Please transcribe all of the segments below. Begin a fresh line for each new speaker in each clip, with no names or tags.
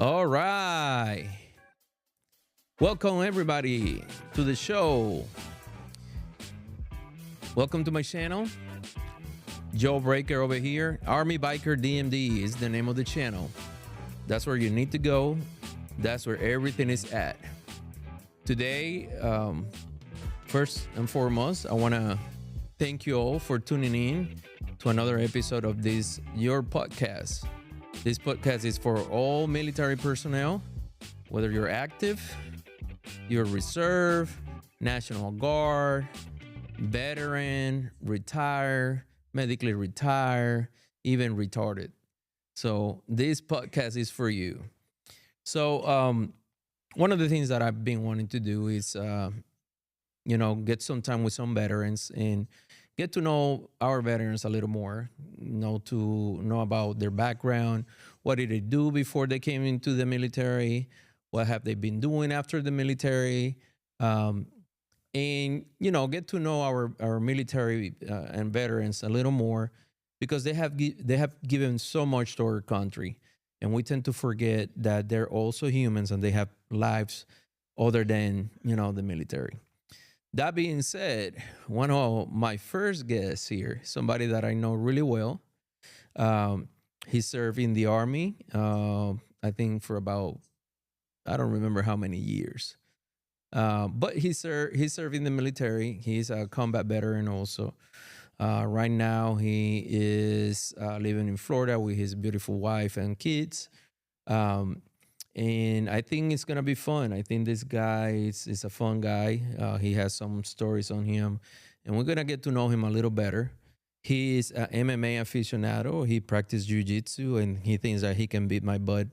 All right. Welcome, everybody, to the show. Welcome to my channel. Joe Breaker over here. Army Biker DMD is the name of the channel. That's where you need to go. That's where everything is at. Today, first and foremost, I want to thank you all for tuning in to another episode of this, your podcast. This podcast is for all military personnel, whether you're active, you're reserve, National Guard, veteran, retired, medically retired, even retarded. So this podcast is for you. So one of the things that I've been wanting to do is, get some time with some veterans and get to know our veterans a little more, to know about their background, what did they do before they came into the military, what have they been doing after the military, and get to know our military and veterans a little more because they have given so much to our country, and we tend to forget that they're also humans and they have lives other than the military. That being said, one of my first guests here, somebody that I know really well, he served in the Army, I think for about, I don't remember how many years. But he served in the military. He's a combat veteran also. Right now, he is living in Florida with his beautiful wife and kids. And I think it's gonna be fun. I think this guy is a fun guy. He has some stories on him, and we're gonna get to know him a little better. He is an MMA aficionado. He practiced jiu-jitsu, and he thinks that he can beat my butt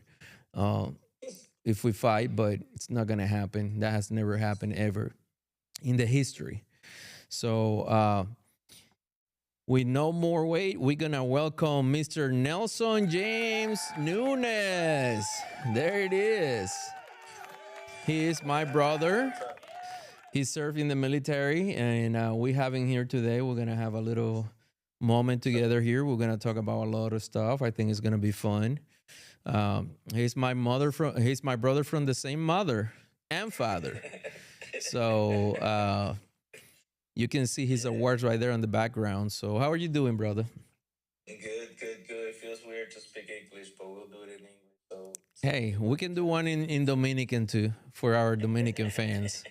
if we fight, but it's not gonna happen. That has never happened ever in the history. So with no more wait, we're gonna welcome Mr. Nelson James Nunes. There it is. He is my brother. He served in the military, and we have him here today. We're gonna have a little moment together here. We're gonna talk about a lot of stuff. I think it's gonna be fun. He's my brother from the same mother and father. So you can see his awards right there on the background. So how are you doing, brother?
Good. It feels weird to speak English, but we'll do it in English.
Hey, we can do one in Dominican too for our Dominican fans.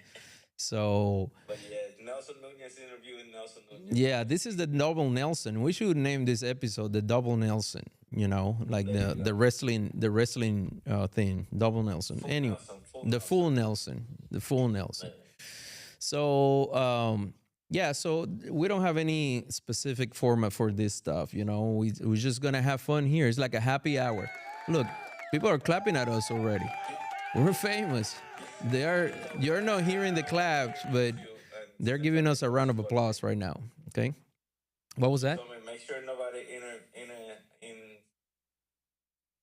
So
But yeah, Nelson Nunez interviewing Nelson Nunez.
yeah, this is the double Nelson. We should name this episode the double Nelson. Like the wrestling thing, double Nelson. Anyway, the full Nelson. So yeah, so we don't have any specific format for this stuff. We're just gonna have fun here. It's like a happy hour. Look, people are clapping at us already. We're famous. You're not hearing the claps, but they're giving us a round of applause right now. Okay, what was that?
So make sure nobody in.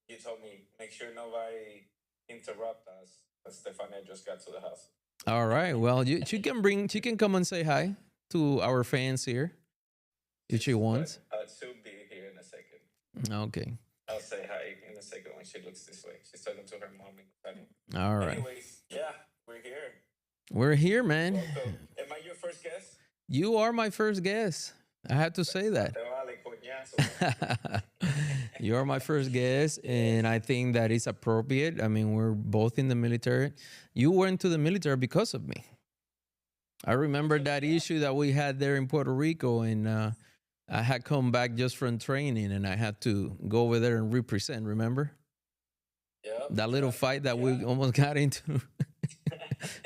You told me make sure nobody interrupt us. Stefania just got to the house.
All right. Well, she can come and say hi to our fans here if she wants.
She'll be here in a second.
Okay.
I'll say hi in a second when she looks this way. She's talking to her mom.
All right.
Anyways, yeah, we're here.
We're here, man.
Welcome. Am I your first guest?
You are my first guest. I have to say that. You are my first guest, and I think that is appropriate. I mean, we're both in the military. You went to the military because of me. I remember that issue that we had there in Puerto Rico, and I had come back just from training, and I had to go over there and represent. Remember?
Yeah.
That little fight that we almost got into.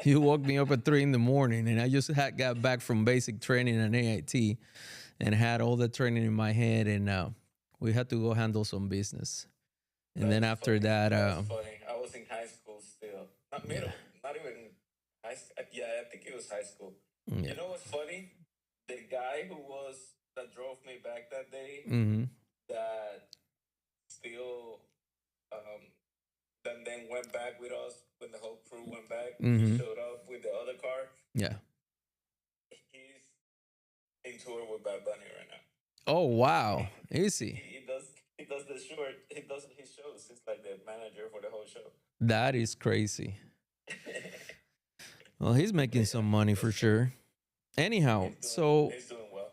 You woke me up at 3 a.m, and I just got back from basic training and AIT, and had all the training in my head, and we had to go handle some business. And then after that,
funny. I was in high school still, not middle, not even high school. Yeah, I think it was high school.
yeah.
You know what's funny? The guy that drove me back that day,
Mm-hmm.
that still, then went back with us when the whole crew went back.
Mm-hmm.
He showed up with the other car.
Yeah.
He's in tour with Bad Bunny right now.
Oh wow, is he?
He does. he does the short. He does his shows. He's like the manager for the whole show.
That is crazy. Well, he's making
Yeah,
some money for sure. Anyhow, so
he's doing well.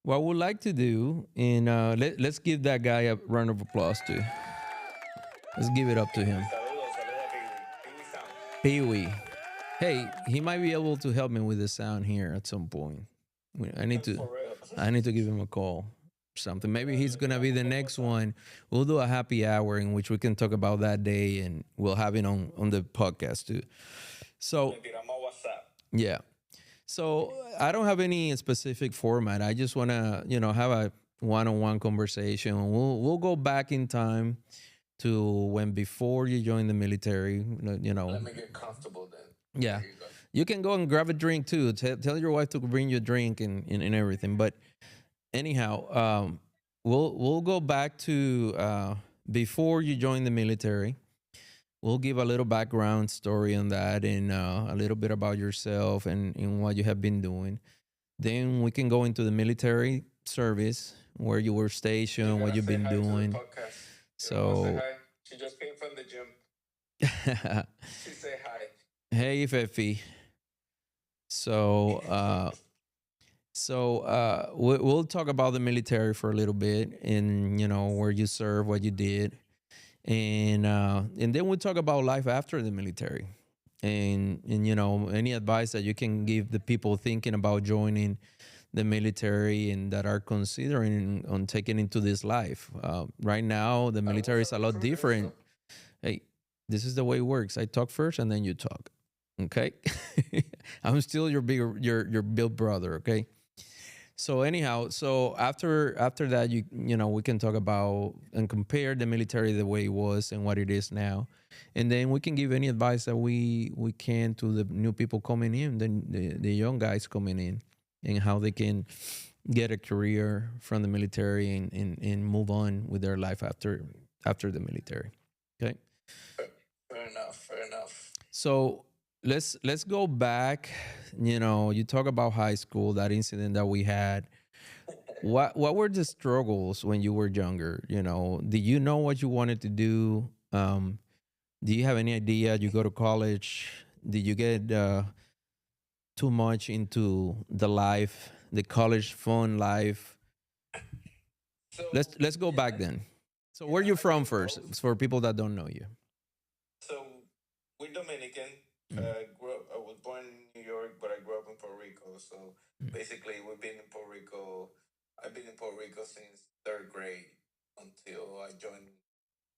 what we'd like to do, and let's give that guy a round of applause too. Let's give it up to him.
Saludos, saludos a Pee Sound.
Pee Wee. Hey, he might be able to help me with the sound here at some point. I need to
For real.
I need to give him a call. Something. Maybe he's gonna be the next one. We'll do a happy hour in which we can talk about that day, and we'll have it on the podcast too. So
Le tiramos a WhatsApp.
yeah. So I don't have any specific format. I just wanna have a one-on-one conversation. We'll go back in time to when before you joined the military.
Let me get comfortable then.
Yeah.
There you go.
You can go and grab a drink too. Tell your wife to bring you a drink and everything. But anyhow, we'll go back to before you joined the military. We'll give a little background story on that and a little bit about yourself and what you have been doing. Then we can go into the military service, where you were stationed, what
gotta
you've
say
been
hi to the
doing.
podcast. You wanna say
So,
hi? She just came from the gym. She say hi.
hey, Fefi. So, we'll talk about the military for a little bit, and where you serve, what you did, and then we'll talk about life after the military, and any advice that you can give the people thinking about joining the military and that are considering on taking into this life. Right now, the military is a lot different. Hey, this is the way it works. I talk first, and then you talk. Okay, I'm still your bigger your build brother. Okay. So anyhow, so after that, we can talk about and compare the military the way it was and what it is now, and then we can give any advice that we can to the new people coming in, the young guys coming in, and how they can get a career from the military and move on with their life after the military. Okay.
Fair enough. Fair enough.
So let's go back. You talk about high school, that incident that we had. What were the struggles when you were younger? Did you know what you wanted to do? Do you have any idea? You go to college. Did you get too much into the life, the college fun life?
So
Let's go back
yeah,
then. So where you
I
from
did
first,
both.
for people that don't know you?
So we're Dominican.
Mm,
I was born in New York, but I grew up in Puerto Rico. So
mm.
basically, we've been in Puerto Rico. I've been in Puerto Rico since third grade until I joined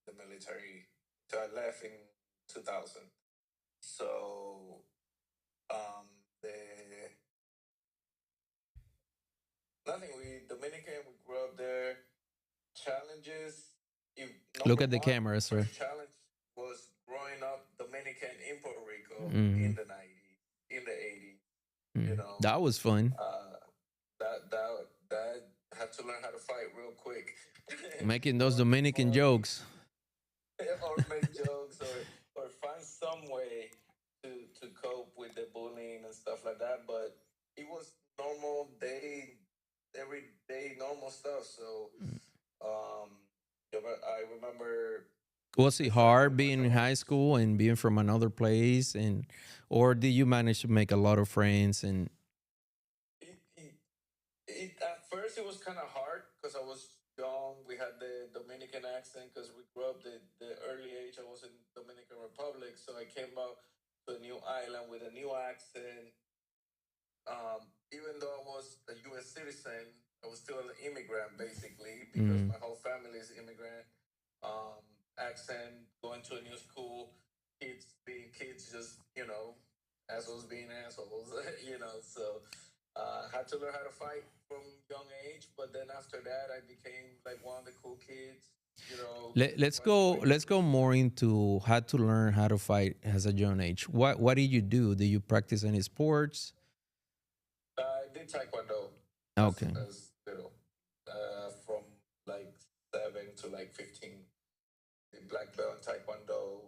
the military. So I left in 2000. So um, the nothing. We Dominican. We grew up there. Challenges. If
Look
number
at the
one,
camera, sir.
first challenge was growing up Dominican in Puerto Rico
Hmm.
in the 90s, in the 80s. You
Mm.
know,
That was fun.
uh, that had to learn how to fight real quick,
Making those
or
Dominican
or
jokes.
or make jokes or find some way to cope with the bullying and stuff like that. But it was normal day, everyday normal stuff. So um, I remember
Was it
the fact
hard
we went
being in
on.
high school and being from another place, and or did you manage to make a lot of friends and
At first it was kind of hard because I was young. We had the Dominican accent because we grew up the early age. I was in Dominican Republic, so I came out to a new island with a new accent. Even though I was a U.S. citizen, I was still an immigrant basically because
mm,
my whole family is immigrant. Accent, going to a new school, kids being kids, just assholes being assholes, So had to learn how to fight from young age, but then after that, I became like one of the cool kids.
let's go
Graduated
let's
from
go
school.
more into how to learn how to fight as a young age. What did you do? Did you practice any sports?
I did taekwondo
Okay.
as little, from like 7 to like 15. Did black belt in taekwondo.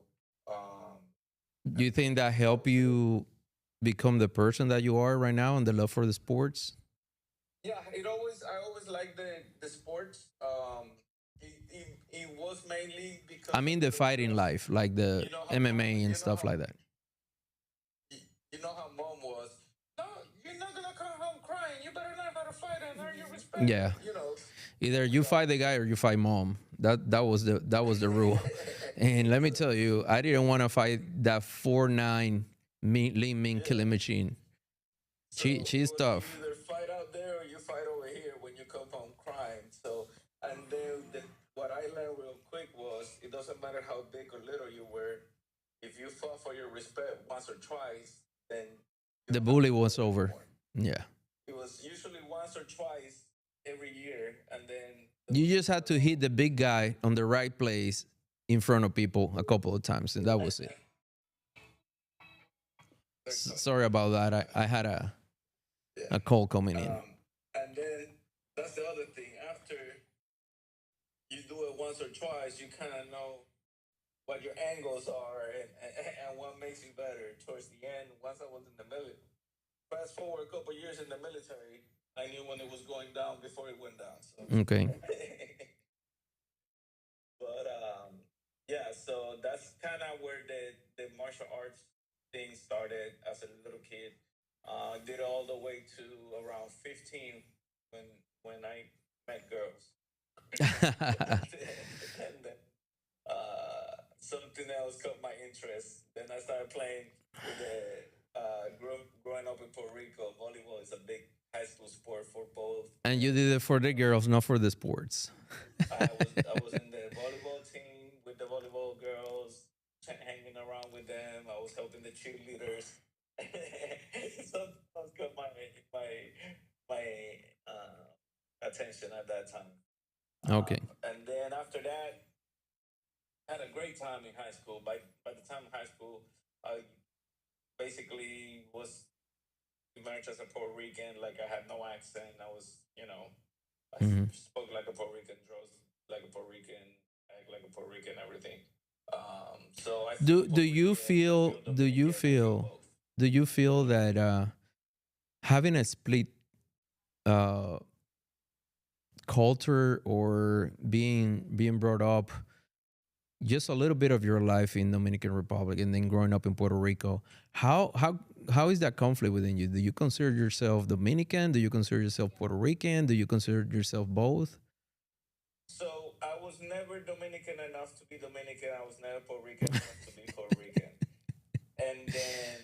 Um,
Do
I
you think
did
that helped
CrossFit.
you become the person that you are right now and the love for the sports?
Yeah, I always liked the sports.
I
because of
mean the
the
fighting
because
life, like the
you know how mom
MMA and
you know
stuff
how
like that.
you know how mom was. No, you're not gonna come home crying. You better learn how to fight and earn your respect.
Yeah.
And you know,
Either
we
you
all
fight the guy or you fight mom. That was the rule. And let me tell you, I didn't want to fight that 4'9" lean mean killing
yeah.
machine.
So it
She's
was you
tough.
either fight out there or you fight over here when you come home crying. So and then what I learned real quick was it doesn't matter how big or little you were. If you fought for your respect once or twice, then you
The
don't have
bully
to do
was
it
over.
anymore.
Yeah.
It was usually once or twice every year, and then there
You
was
just had to hit
no.
the big guy on the right place in front of people a couple of times, and that was it. Sorry about that. I had
Yeah.
a call coming in.
And then that's the other thing. After you do it once or twice, you kind of know what your angles are and what makes you better. Towards the end, once I was in the military, fast forward a couple years in the military, I knew when it was going down before it went down. So,
Okay.
but yeah, so that's kind of where the martial arts thing started as a little kid. Did it all the way to around 15 when I met girls. And then something else caught my interest. Then I started playing with growing up in Puerto Rico. Volleyball is a big high school sport for both
And you
men
did it
and
for the
female.
girls, not for the sports.
I was in the volleyball team with the volleyball girls, hanging around with them. I was helping the cheerleaders. So that was got my my attention at that time.
Okay.
And then after that, had a great time in high school. By the time high school, I basically was emerged as a Puerto Rican. Like I had no accent. I was, I
Mhm.
spoke like a Puerto Rican, drove like a Puerto Rican, act like a Puerto Rican, everything. So I feel
Do
Puerto
you
Rican, I
feel
feel Dominican, I feel both.
do you feel that having a split uh, culture or being brought up just a little bit of your life in Dominican Republic and then growing up in Puerto Rico, how is that conflict within you? Do you consider yourself Dominican? Do you consider yourself Puerto Rican? Do you consider yourself both?
So I was never Dominican enough to be Dominican. I was never Puerto Rican enough to be Puerto Rican. And then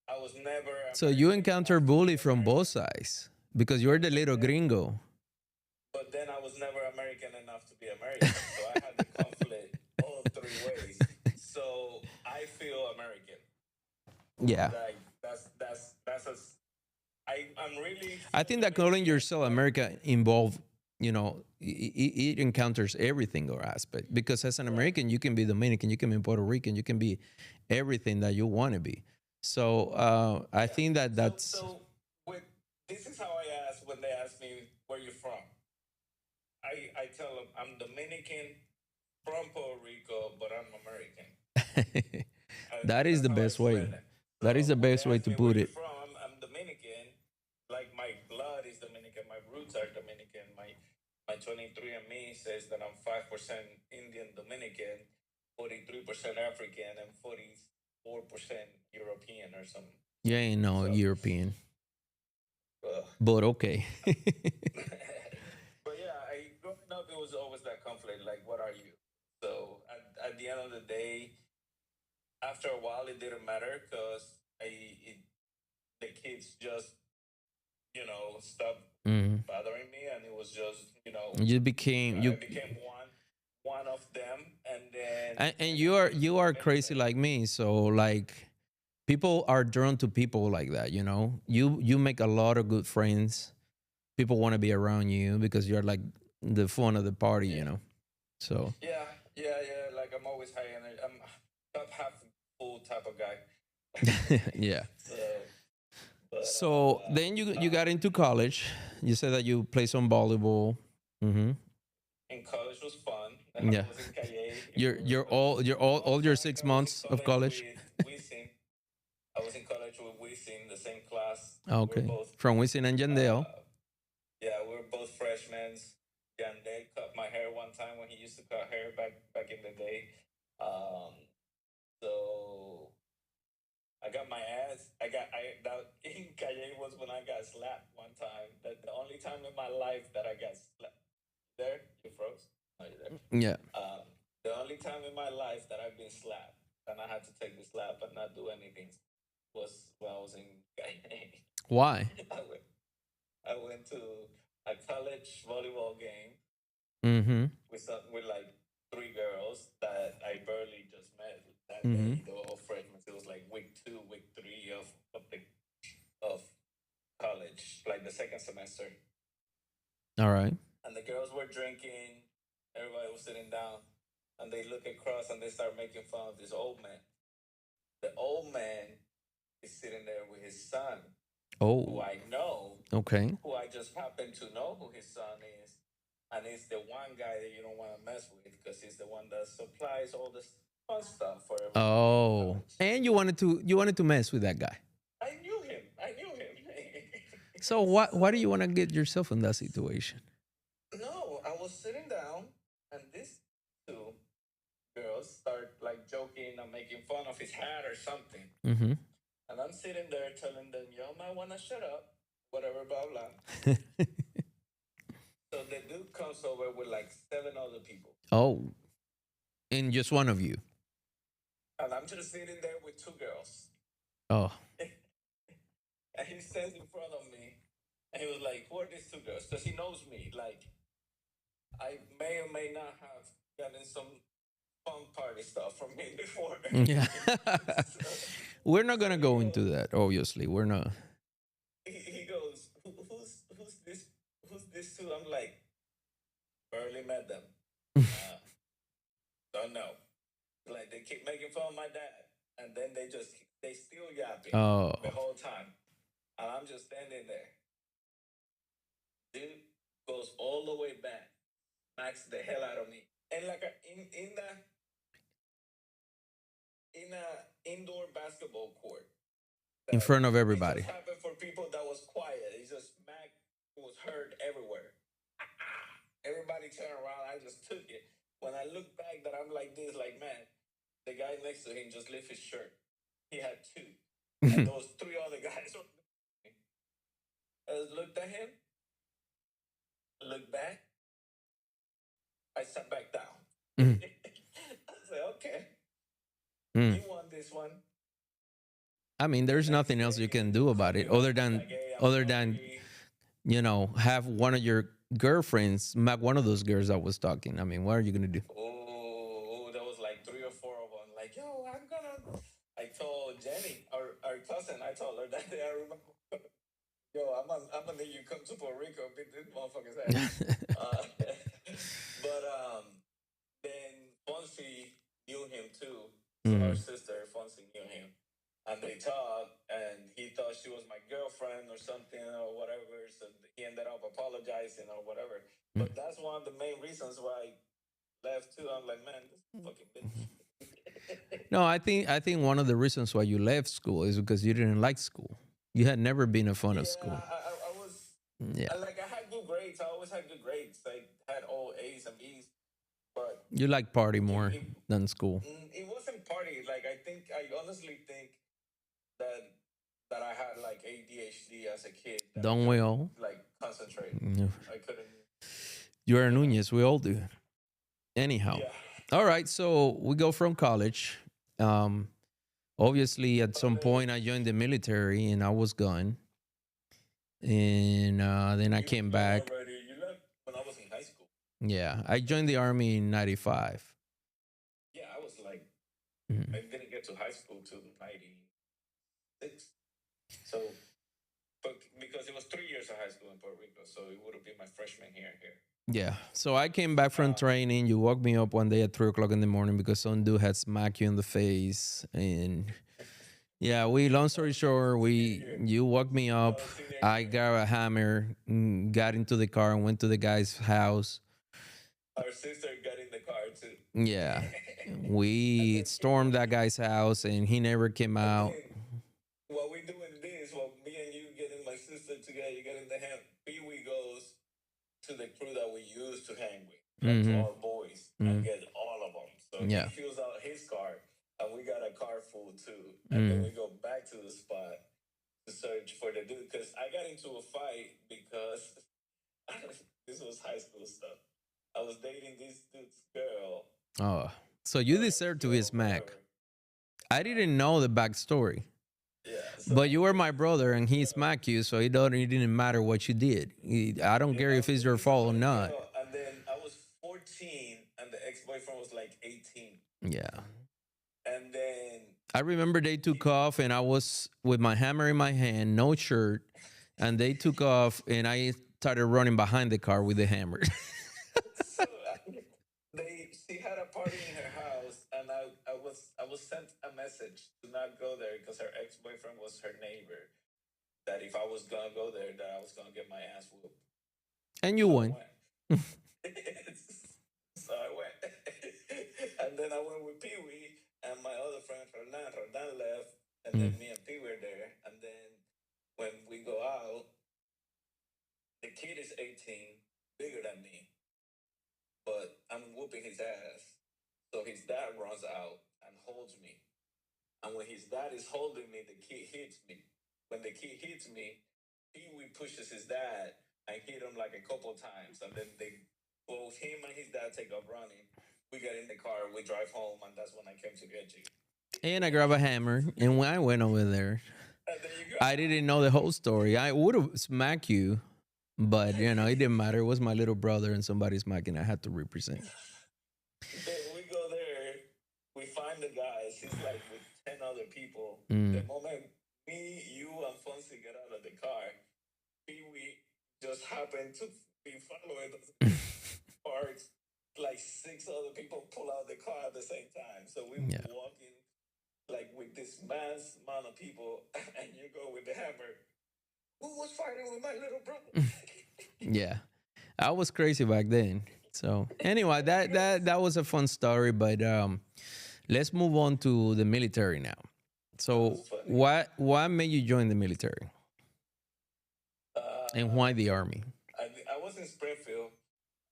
I was never
So you
American
encounter
enough to be
bully from both
American.
sides because you're the little gringo.
But then I was never American enough to be American. So I had the conflict all three ways. So I feel American.
Yeah.
Like that's a. I'm really
I
feel
think that calling
Dominican,
yourself
but
America involve, it encounters everything or aspect because as an
right.
American, you can be Dominican, you can be Puerto Rican, you can be everything that you want to be. So I
Yeah.
think that
So
that's
so with this is how I ask when they ask me where you're from. I tell them I'm Dominican from Puerto Rico, but I'm American.
that is
That's
the
how I
best way.
explain it.
That is
So
the
when they
best way
ask
to
me where
put
you're
it.
from, I'm Dominican. Like my blood is Dominican, my roots are Dominican. My 23andMe says that I'm 5% Indian Dominican, 43% African, and 44% European or
You ain't
something.
no
So,
European,
uh,
but okay.
but yeah, growing up, it was always that conflict. Like, what are you? So at the end of the day, after a while, it didn't matter because the kids just stopped
Mhm.
bothering me, and it was just
You became
I
you
became one of them, and then
and
I got raised in
you
the
are crazy
military.
like me, so like people are drawn to people like that, you make a lot of good friends. People want to be around you because you're like the fun of the party,
Yeah,
so
yeah. Like I'm always high energy. I'm top half full type of guy.
yeah.
So, but
So then you got into college. You said that you play some volleyball. Hmm.
in college was fun. I
Yeah.
was in Calle in
you're
Puerto
you're
Rico.
all you're all
Fun
your
fact:
six
I was in
months of
college
college.
with Wisin. I was in college with Wisin, the same class. We're
Okay,
both
from Wisin and Yandel.
uh, yeah, we were both freshmen. And they cut my hair one time when he used to cut hair back in the day. Um, so I got my ass. I that in Calle was when I got slapped one time. That the only time in my life that I got slapped. There, you froze. No, you're there.
Yeah.
The only time in my life that I've been slapped and I had to take the slap but not do anything was when I was in Calle.
Why?
I went, I went to a college volleyball game
Mm-hmm.
with like three girls that I barely just met that
Mm-hmm.
day. They were all freshmen. It was like week 2, week 3 of college, like the second semester.
All right.
And the girls were drinking. Everybody was sitting down, and they look across and they start making fun of this old man. The old man is sitting there with his son, who
Oh,
I know,
okay.
who I just happen to know who his son is. And it's the one guy that you don't want to mess with because he's the one that supplies all this fun stuff for everybody in
Oh,
college.
and you wanted to mess with that guy.
I knew him. I knew him.
So why do you
So,
want to get yourself in that situation?
no, I was sitting down, and these two girls start like joking and making fun of his hat or something.
Mm-hmm.
And I'm sitting there telling them, y'all might want to shut up, whatever, blah, blah. So the dude comes over with like 7 other people.
Oh, and just one of you.
And I'm just sitting there with two girls.
Oh.
And he stands in front of me. And he was like, who are these two girls? Because he knows me. Like, I may or may not have gotten some fun party stuff from him before.
Yeah.
so,
We're not
so
gonna
he
go
goes,
into that, obviously. We're not.
he goes, who's this? Who's this two? I'm like, barely met them. Don't know. Like they keep making fun of my dad, and then they still yapping
Oh.
the whole time, and I'm just standing there. Dude goes all the way back, knocks the hell out of me, and like in a indoor basketball court
In
that
front of
it just
everybody.
happened for people that was quiet. It's just smack was heard everywhere. Everybody turned around. I just took it. When I look back, that I'm like this, like man, the guy next to him just lifted his shirt. He had two, and those three other guys. I just looked at him, looked back. I sat back down.
Mm.
I said, "Okay,
Mm.
you won this one."
I mean, there's
Next
nothing else you
day,
can do about it other than
like, hey, I'm
other than
sorry.
have one of your girlfriends smack one of those girls that was talking. I mean, what are you gonna do?
Oh, there was like 3 or 4 of them. Like, yo, I'm gonna. I told Jenny, our cousin, I told her that day. I remember. Yo, I'm gonna need you to come to Puerto Rico and beat this motherfucker's ass. But then Fonzie knew him too. So our
Mm.
sister Fonzie knew him, and they talked, and he thought she was my girlfriend or something or whatever. So he ended up apologizing or whatever.
Mm.
But that's one of the main reasons why I left too. I'm like, man, this fucking bitch.
No, I think one of the reasons why you left school is because you didn't like school. You had never been a fan of
Yeah,
school.
I was.
Yeah.
I had good grades. I always had good grades. I had all A's and B's, but
You like party
it,
more
it,
than school.
it wasn't party. Like I honestly think that I had like ADHD as a kid. That I
Don't we
couldn't
all?
like concentrate.
Yeah.
I couldn't,
You're a
you know.
Nunez. We all do. Anyhow.
Yeah.
All right. So we go from college. Um, Obviously, at some
Okay.
point, I joined the military and I was gone. And then I
You were
came
gone
back.
already. You left when I was in high school.
Yeah. I joined the army in 95.
Yeah, I was like
Mhm.
I didn't get to high school till '96. So, but because it was 3 years of high school in Puerto Rico, so it would have been my freshman year here.
Yeah. So I came back from training. You woke me up one day at 3 o'clock in the morning because some dude had smacked you in the face. And yeah, long story short, you woke me up.
Senior
I
year.
got a hammer, got into the car and went to the guy's house.
Our sister got in the car too.
Yeah.
And
We
then
stormed that guy's house and he never came
and
out.
then while we doing this, while me and you getting my sister together, you getting the hand, Pee Wee goes to the crew that we used to hang with. like to
Mm-hmm.
all boys, and
Mm-hmm.
get all of them. So he
Yeah.
fills out his car, and we got a car full too. And then
Mm.
we go back to the spot to search for the dude because I got into a fight because this was high school stuff. I was dating this dude's girl
Oh, so you
or ex
deserve to be
girl,
smacked.
whatever.
I
Huh?
didn't know the backstory,
Yeah. So
but you
I'm
were my
dating this
brother, and
girl's
he
girl.
smacked you, so it didn't matter what you did. I don't
Yeah,
care
I
if
was
it's your
dating this
fault or
girl's
not.
girl, and then I was 14, and the ex boyfriend was like 18,
Yeah.
and then
I remember they
he,
took off, and I was with my hammer in my hand, no shirt, and they took off, and I started running behind the car with the hammer.
so they she had a party in her house, and I was sent a message to not go there because her ex boyfriend was her neighbor. That if I was gonna go there, that I was gonna get my ass whooped.
And you
So I
won.
went. So I went, and then I went with Pee Wee and my other friend Rodan. Rodan left, and
Mm.
then me and Pee were there. And then when we go out, the kid is 18, bigger than me, but I'm whooping his ass. So his dad runs out and holds me. And when his dad is holding me, the kid hits me. When the kid hits me, Pee Wee pushes his dad and hit him like a couple times. And then they both him and his dad take off running. We get in the car, we drive home, and that's when I came to get you.
And I grabbed a hammer, and when I went over there,
And then you go.
I didn't know the whole story. I would have smacked you, but it didn't matter. It was my little brother, and somebody smacking. I had to represent.
Then we go there, we find the guys. He's like with 10 other people. The
Mm.
moment me, you, and Fonzie get out of the car, Pee Wee just happened to be following us. Parts, like 6 other people pull out the car at the same time. So we
Yeah.
walking like with this mass amount of people, and you go with the hammer. Who was fighting with my little brother?
Yeah. I was crazy back then. So anyway, that was a fun story. But let's move on to the military now.
That
So
was funny.
what made you join the military, and why
Uh,
the army?
I was in Springfield.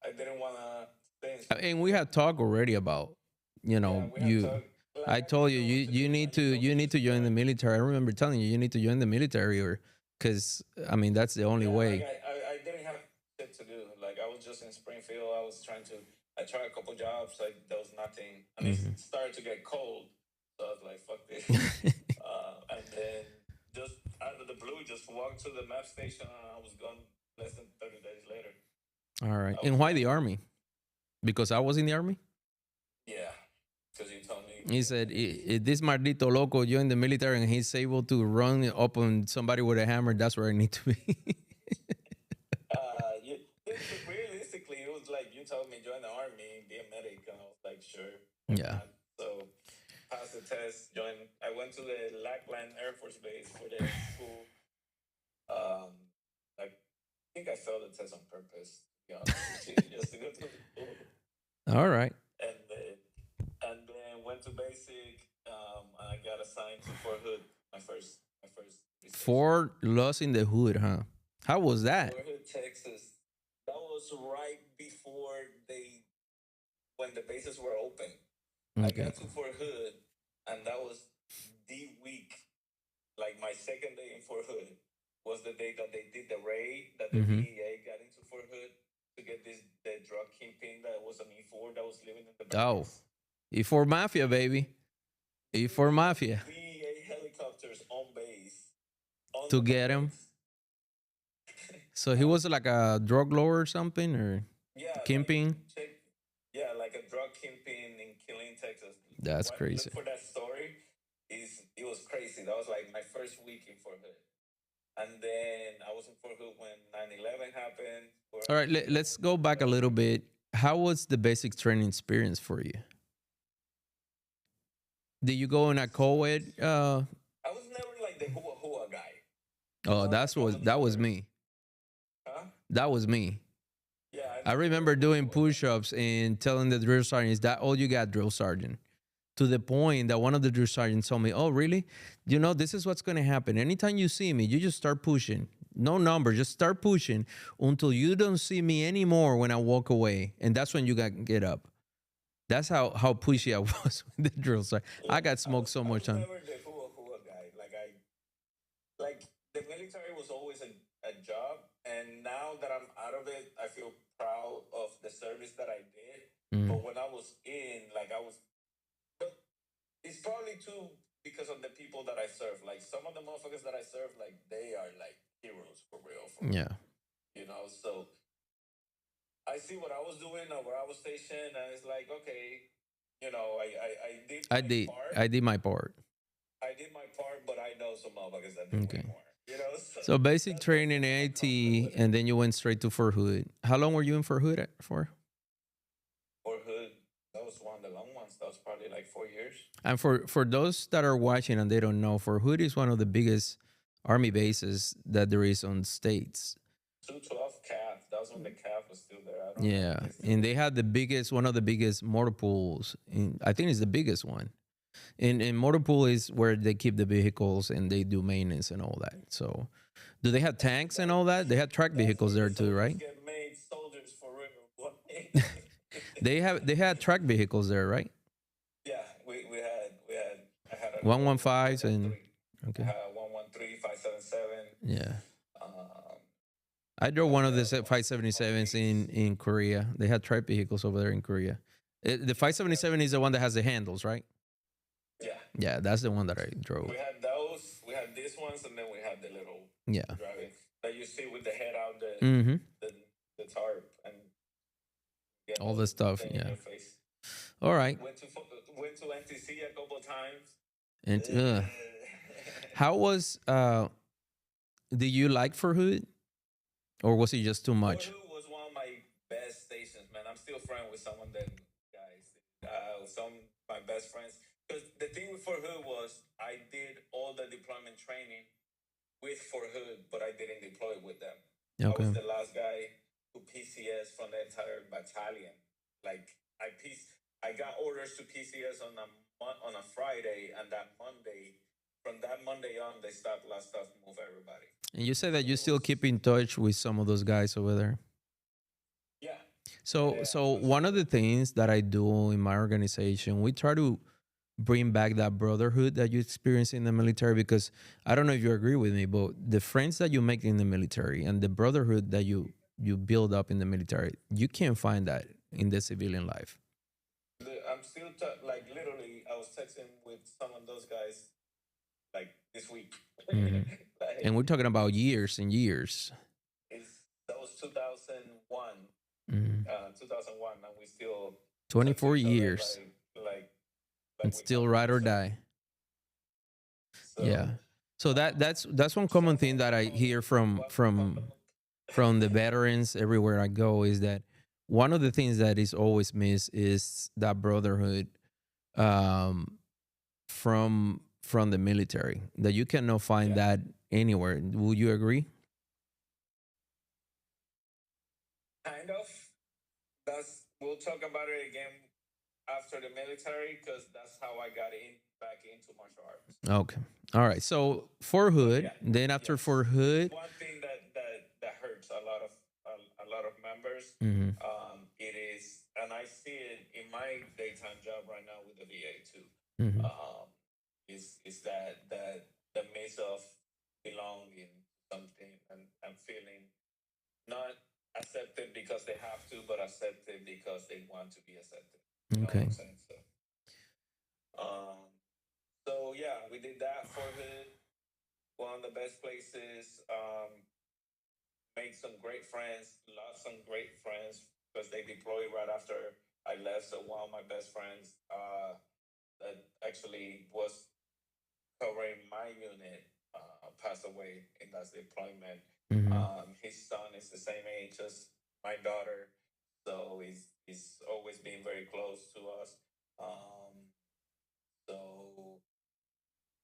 I didn't want to stay in
And we
Springfield.
had talked already about,
Yeah, we had
you.
talked. Like
I
I
told
didn't
you
know what to
you
do,
need
and
to
you told me just
join the
join.
military. I remember telling you need to join the military, or because I mean that's the only
Yeah, like
way.
I didn't have shit to do. Like I was just in Springfield. I was trying to. I tried a couple jobs. Like there was nothing, and it
Hmm.
started to get cold. So I was like, "Fuck this." And then just out of the blue, just walked to the map station, and I was gone less than 30 days later.
All right.
I
And
was
why
gone.
the army? Because I was in the army.
Yeah, because you told me.
He said, This maldito loco joined the military and he's able to run up on somebody with a hammer. That's where I need to be."
Realistically, it was like you told me join the army, be a medic, and I was like, sure, why
Yeah.
not? So passed the test, joined. I went to the Lackland Air Force Base for the school. I think I failed the test on purpose, to be honest with you, just to go to the school.
All right.
And then went to basic. And I got assigned to Fort Hood, my first station.
Ford lost in the hood, huh? How was that?
Fort Hood, Texas. That was right before when the bases were open. I
Okay.
got to Fort Hood, and that was the week. Like my second day in Fort Hood was the day that they did the raid, that the
Mm-hmm.
DEA got into Fort Hood to get the drug kingpin that was an E4 that was living in the
Oh,
barracks.
E4 Mafia, baby. E4 Mafia.
DEA helicopters on base, on
To
the
get him.
barracks.
So he was like a drug lord or something, or
Yeah,
kingpin?
check. Yeah, like a drug kingpin in Killeen, Texas.
That's
Look
crazy.
for that story. It was crazy. That was like my first week in Fort Hood, and then I was in Fort Hood when 9/11 happened.
All right, let's go back a little bit. How was the basic training experience for you? Did you go in a co-ed?
I was never like the hua hua guy.
Oh,
Like
that was me.
Huh?
That was me.
Yeah,
I remember doing push-ups and telling the drill sergeant, "Is that all you got, drill sergeant?" To the point that one of the drill sergeants told me, "Oh, really? This is what's going to happen. Anytime you see me, you just start pushing. no number. Just start pushing until you don't see me anymore when I walk away, and that's when you got get up. That's how pushy I was with the drill. So I
Yeah,
got smoked so
I
much
was
time.
never the hua guy. Like the military was always a job, and now that I'm out of it, I feel proud of the service that I did.
Mm.
But when I was in, like I was, but it's probably too because of the people that I serve. Like some of the motherfuckers that I serve, like they are like heroes for real, for real.
Yeah,
You know, so I see what I was doing or where I was stationed, and it's like, okay, I did
I
my
did.
part.
I did my part.
I did my part, but I know some motherfuckers that did way
Okay.
more. You know, so
So basic
that's
training
I'm comfortable
AT,
with it.
and then you went straight to Fort Hood. How long were you in Fort Hood for?
For Hood, that was one of the long ones. That was probably like 4 years.
And for those that are watching and they don't know, Fort Hood is one of the biggest army bases that there is on states.
212 calf. That was when the calf was still there. I don't know
Yeah,
if they still
and
there.
they had the biggest, one of the biggest motor pools. I think it's the biggest one. In motor pool is where they keep the vehicles and they do maintenance and all that. So, do they have tanks and
That,
all that? They have track
that's
vehicles
where the
there too,
soldiers
right?
get made soldiers for real. Boy.
They had track vehicles there, right?
Yeah, we had I had a
One one
little
fives and
113. I
okay,
had a 113 577.
yeah.
Um,
I drove
like
one of the
the
five 77s
Humvees.
in Korea. They had track vehicles over there in Korea. The
Yeah,
577 is the one that has the handles, right?
yeah.
Yeah, that's the one that I drove.
We had those. We had these ones, and then we had the little
Yeah.
driving that you see with the head out
Mm-hmm.
the, the tarp and get
All the stuff.
thing in
Yeah.
your face.
All right.
Went to NTC a couple times.
And how was did you like for Hood or was it just too
Fort
much?
Hood was one of my best stations, man. I'm still friends with some of them guys. Some of my best friends. Because the thing with Fort Hood was I did all the deployment training with Fort Hood, but I didn't deploy with them. I was
Okay.
the last guy who PCS from the entire battalion. Like I got orders to PCS on a Friday, and that Monday, from that Monday on, they stopped last stuff, move everybody.
And you say that
So
you
it
still
was
keep in touch with some of those guys over there.
yeah, yeah,
So
yeah.
so
Because
one of the things that I do in my organization, we try to bring back that brotherhood that you experience in the military because I don't know if you agree with me, but the friends that you make in the military and the brotherhood that you build up in the military, you can't find that in the civilian life.
I'm still like literally, I was texting with some of those guys like this week.
Hmm.
Like
And we're talking about years and years.
that was 2001,
Hmm.
2001, and we still talk to
24
each other
years
like
and
we
still
talk
ride or
yesterday.
die.
So
Yeah. So that's one common
some
thing that I hear from
one
from the veterans everywhere I go is that one of the things that is always missed is that brotherhood um, from the military. That you cannot find
yeah,
that anywhere. Would you agree?
kind of. That's we'll talk about it again after the military because that's how I got in back into martial arts.
Okay. All right. So for
But
Hood,
yeah,
then after
yes,
for
it's
Hood,
one thing that hurts a lot of members.
mhm,
It is, and I see it in my daytime job right now with the VA too.
mhm,
Um, is that the miss of belonging something and feeling not accepted because they have to, but accepted because they want to be accepted. You know what
okay,
I'm saying? Um, so yeah, we did that for Hood. One of the best places. Made some great friends, lost some great friends because they deployed right after I left. So one of my best friends that actually was covering my unit passed away in that deployment.
mhm,
His son is the same age as my daughter, so he's always been very close to us. Um, so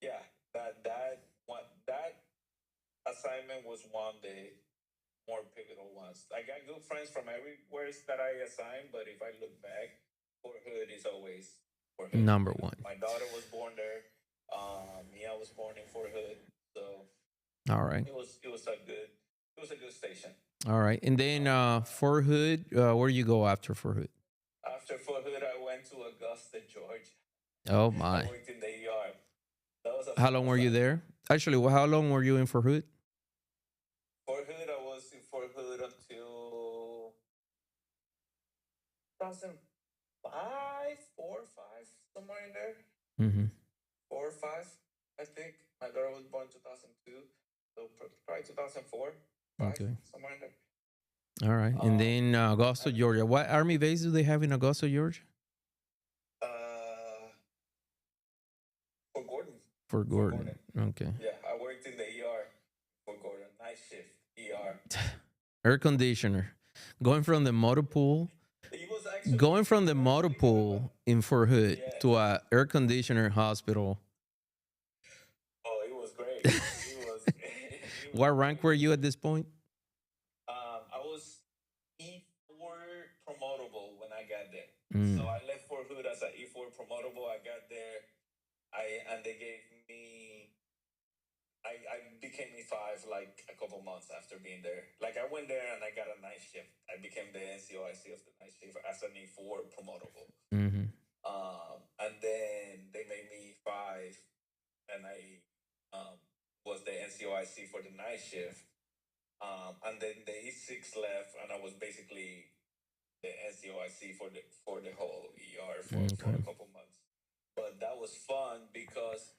yeah, that assignment was one of the more pivotal ones. I got good friends from everywhere that I assigned, but if I look back, Fort Hood is always Fort Hood.
number
You know,
one.
my daughter was born there. Me, I was born in Fort Hood, so
All right.
it was a good. it was a good station.
All right. And then Fort Hood, where you go after Fort Hood?
After Fort Hood, I went to Augusta, Georgia.
Oh
I
my.
worked in the ER. That was a
How
fun
long were you
assignment.
there? Actually, how long were you in Fort Hood?
Fort Hood, I was in Fort Hood until 2005, 4 or 5, somewhere in there.
Mm-hmm.
4 or 5, I think. My daughter was born 2002, so probably 2004, five,
Okay.
somewhere in there.
All right. And then Augusta,
And
Georgia. What Army base do they have in Augusta, Georgia?
uh, for Gordon,
Fort
for
Gordon.
Gordon,
Okay.
yeah, I worked in the ER for Gordon, night shift ER.
Air conditioner. Going from the motor pool,
It was actually
going from the motor
good, but
pool in Fort Hood
yes.
to a air conditioner hospital.
Oh, it was great. It was it was
What rank
great.
were you at this point?
I was E4 promotable when I got there. So
Mm,
I left Fort Hood as an E4 promotable. I got there. And they gave me. I became E5 like a couple months after being there. Like I went there and I got a night shift. I became the NCOIC of the night shift as an E4 promotable.
mm-hmm.
And then they made me E5, and I was the NCOIC for the night shift. And then the E6 left, and I was basically the NCOIC for the whole ER for
Okay.
a couple months. But that was fun because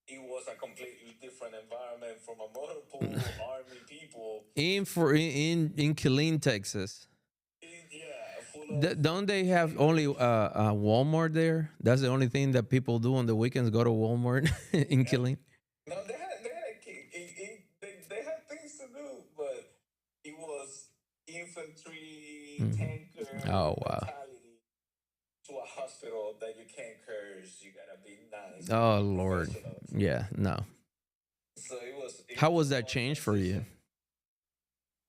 it was a completely different environment from a motor pool, army people.
In Killeen, Texas.
Yeah, full of
Don't they have only Walmart there? That's the only thing that people do on the weekends. Go to Walmart in
and
Killeen.
no, they had things to do, but it was infantry
Mhm.
tanker
Oh wow.
mentality to a hospital that you can't curse. You gotta be nice. You gotta
Oh
be
Lord.
professional.
Yeah. No.
So it
How
was
was
a
that
fun
change for you?
transition.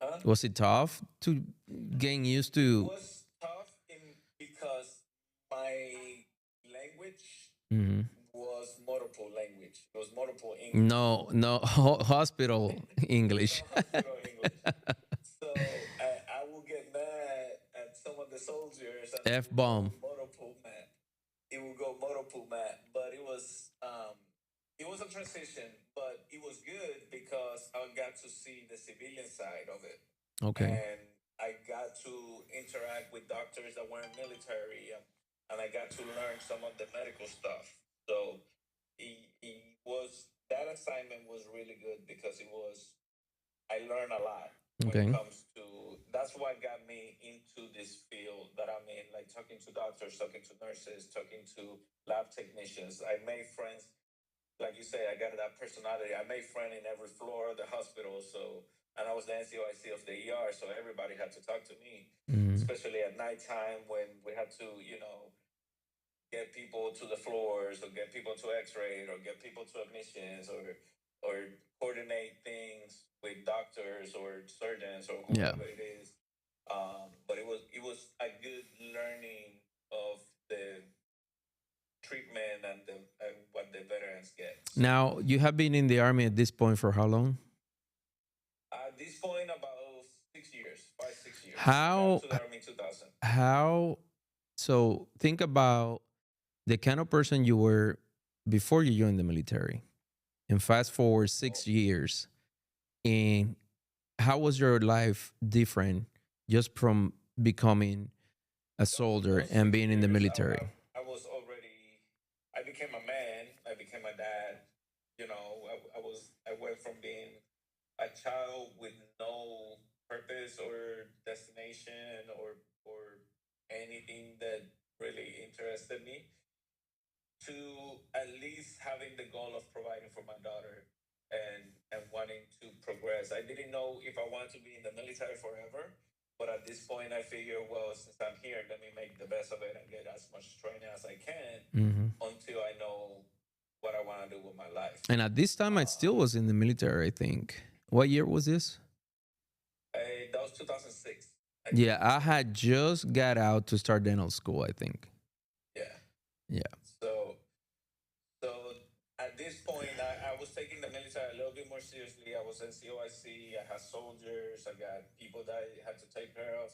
Huh?
Was it tough to getting used
It
to?
was tough because my language
Mhm.
was multiple language. It was multiple English.
No, no hospital English.
No hospital English. So I will get mad at some of the soldiers, and
F bomb.
it will go multiple mad. But it was a transition, but it was good because I got to see the civilian side of it,
Okay.
and I got to interact with doctors that weren't military, and I got to learn some of the medical stuff. So it was that assignment was really good because it was I learned a lot when it
Okay.
comes to that's what got me into this field that I'm in, like talking to doctors, talking to nurses, talking to lab technicians. I made friends, like you say, I got that personality. I made friends in every floor of the hospital, so and I was the NCOIC of the ER, so everybody had to talk to me,
Mhm.
especially at nighttime when we had to, get people to the floors or get people to x-ray or get people to admissions or coordinate things with doctors or surgeons or
Yeah.
whoever it is. But it was a good learning of the treatment and what the veterans get. So
Now you have been in the army at this point for how long?
at this point, about 6 years, 5 6 years. I got
How
into the army in 2000.
how so think about the kind of person you were before you joined the military and fast forward
Oh,
6 years and how was your life different just from becoming a soldier
those
and
six
being in the
years,
military?
I was already, I became a man, I became a dad. I went from being a child with no purpose or destination or anything that really interested me to at least having the goal of providing for my daughter and wanting to progress. I didn't know if I wanted to be in the military forever, but at this point I figure, well, since I'm here, let me make the best of it and get as much training as I can
Hmm.
until I know what I want to do with my life.
And at this time, I still was in the military, I think. What year was this?
That was 2006. I
Yeah,
joined
I
in
had just got out to start dental school, I think.
yeah.
Yeah.
So so at at this point, I was taking the military a little bit more seriously. I was in COIC. I had soldiers. I got people that I had to take care of.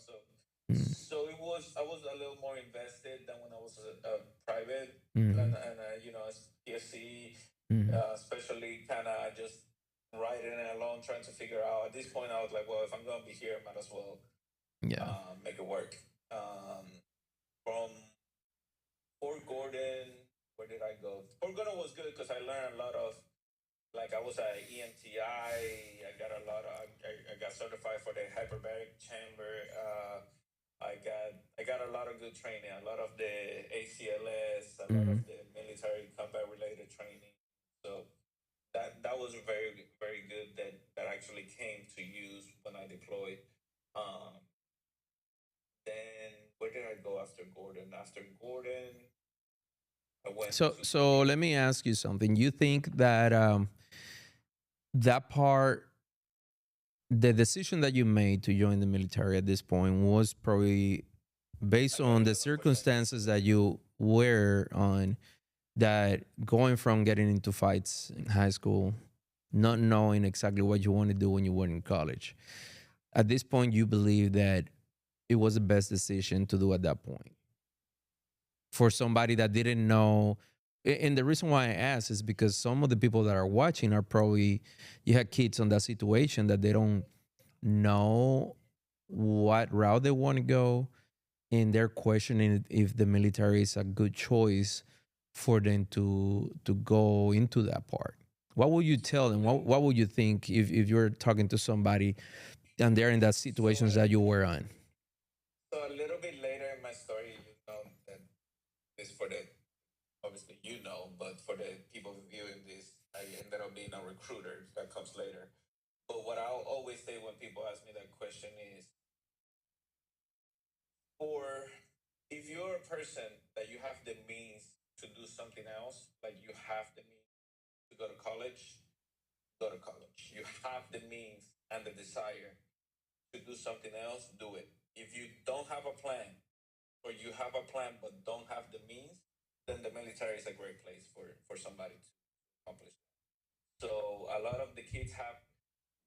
Mm,
So I was a little more invested than when I was a private
mhm,
and you know, as PSC,
mhm.
especially kind of just riding it alone, trying to figure out. At this point, I was like, well, if I'm gonna be here, I might as well
Yeah.
make it work. Um, from Fort Gordon, where did I go? Fort Gordon was good because I learned a lot of, like, I was at EMTI. I got a lot of. I got certified for the hyperbaric chamber. I got a lot of good training. A lot of the ACLS. A lot of
Mhm.
the military combat related training. So that was very good. That actually came to use when I deployed. Um, then where did I go after Gordon? After Gordon, I went to
So let me ask you something. You think that that part, the decision that you made to join the military at this point was probably
I
based
got
on the
11% yes.
circumstances that you were on, that going from getting into fights in high school, not knowing exactly what you want to do when you were in college. At this point, you believe that it was the best decision to do at that point for somebody that didn't know. And the reason why I ask is because some of the people that are watching are probably, you had kids on that situation that they don't know what route they want to go, and they're questioning if the military is a good choice for them to go into that part. What would you tell them? What would you think if you're talking to somebody and they're in that
So
situations that you were on?
So a little bit later in my story, you know that this for the obviously you know, but for the people viewing this, I ended up being a recruiter. That comes later. But what I'll always say when people ask me that question is, for if you're a person that you have the means to do something else, like you have the means to go to college. You have the means and the desire to do something else, do it. If you don't have a plan, or you have a plan but don't have the means, then the military is a great place for somebody to accomplish. So a lot of the kids have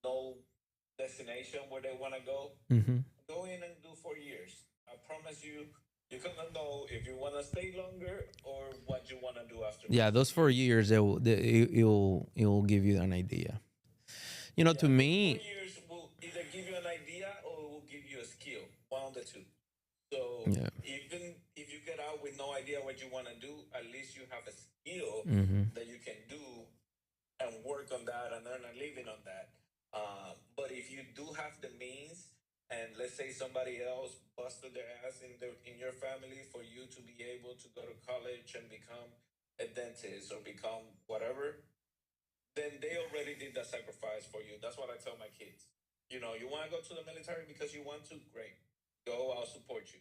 no destination where they want to go.
Hmm.
Go in and do 4 years. I promise you, you're gonna know if you want to stay longer or what you want to do after
Yeah,
those four
those four
years.
years, it will give you an idea. To
Yeah, those four
me,
years will either give you an idea or it will give you a skill. One of the two. So
yeah.
even if you get out with no idea what you want to do, at least you have a skill
Hmm.
that you can do and work on that and earn a living on that. But if you do have the means, and let's say somebody else busted their ass in your family for you to be able to go to college and become a dentist or become whatever, then they already did that sacrifice for you. That's what I tell my kids. You know, you want to go to the military because you want to, great. Go, I'll support you.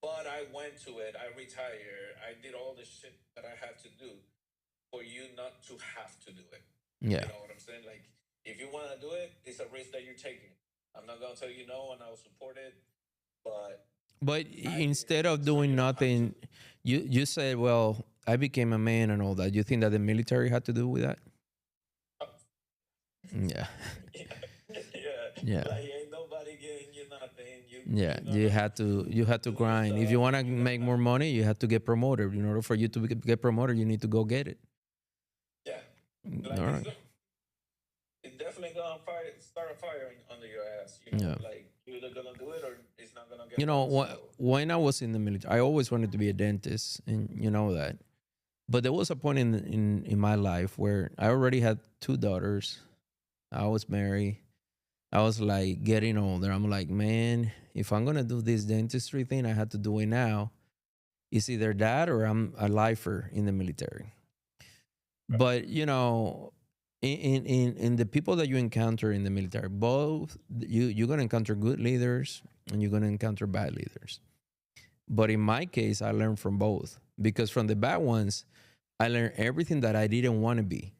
But I went to it. I retired. I did all the shit that I had to do for you not to have to do it.
Yeah.
You know what I'm saying? Like, if you want to do it, it's a risk that you're taking. I'm not gonna tell you no, and I'll support it. But
But
I did
instead
it,
of
so
doing
you don't have to.
nothing, you said, well, I became a man and all that. You think that the military had to do with that? Yeah.
Yeah, yeah.
Yeah.
Like ain't nobody getting you nothing.
Yeah,
You're
you
gonna
had to
do your
grind. If you
stuff.
want to
You
make
gotta
more money, you have to get promoted. In order for you to get promoted, you need to go get it.
yeah.
All
Like
right.
it's definitely gonna start a fire under your ass. You know,
Yeah.
like you're either gonna do it or it's not gonna get done. So
When I was in the military, I always wanted to be a dentist, and you know that. But there was a point in my life where I already had two daughters. I was married. I was like getting older. I'm like, man, if I'm gonna do this dentistry thing, I had to do it now. It's either that or I'm a lifer in the military. But in the people that you encounter in the military, both you're gonna encounter good leaders and you're gonna encounter bad leaders. But in my case, I learned from both, because from the bad ones, I learned everything that I didn't want to be.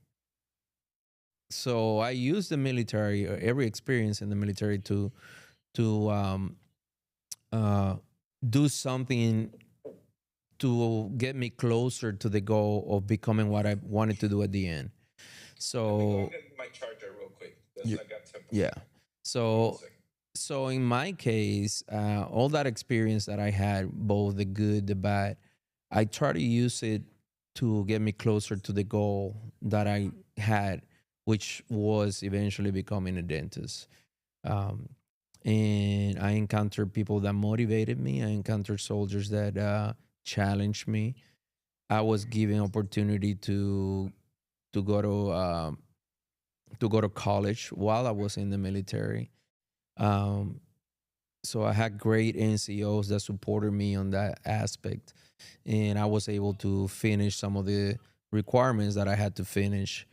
So I used the military, or every experience in the military, to uh, do something to get me closer to the goal of becoming what I wanted to do at the end.
Let me go and
So
get my charger real quick. That's
you,
I got 10%.
yeah.
Give me one
So
second.
so in my case, all that experience that I had, both the good, the bad, I try to use it to get me closer to the goal that I had, which was eventually becoming a dentist. Um, and I encountered people that motivated me. I encountered soldiers that challenged me. I was given opportunity to to go to college while I was in the military. Um, so I had great NCOs that supported me on that aspect, and I was able to finish some of the requirements that I had to finish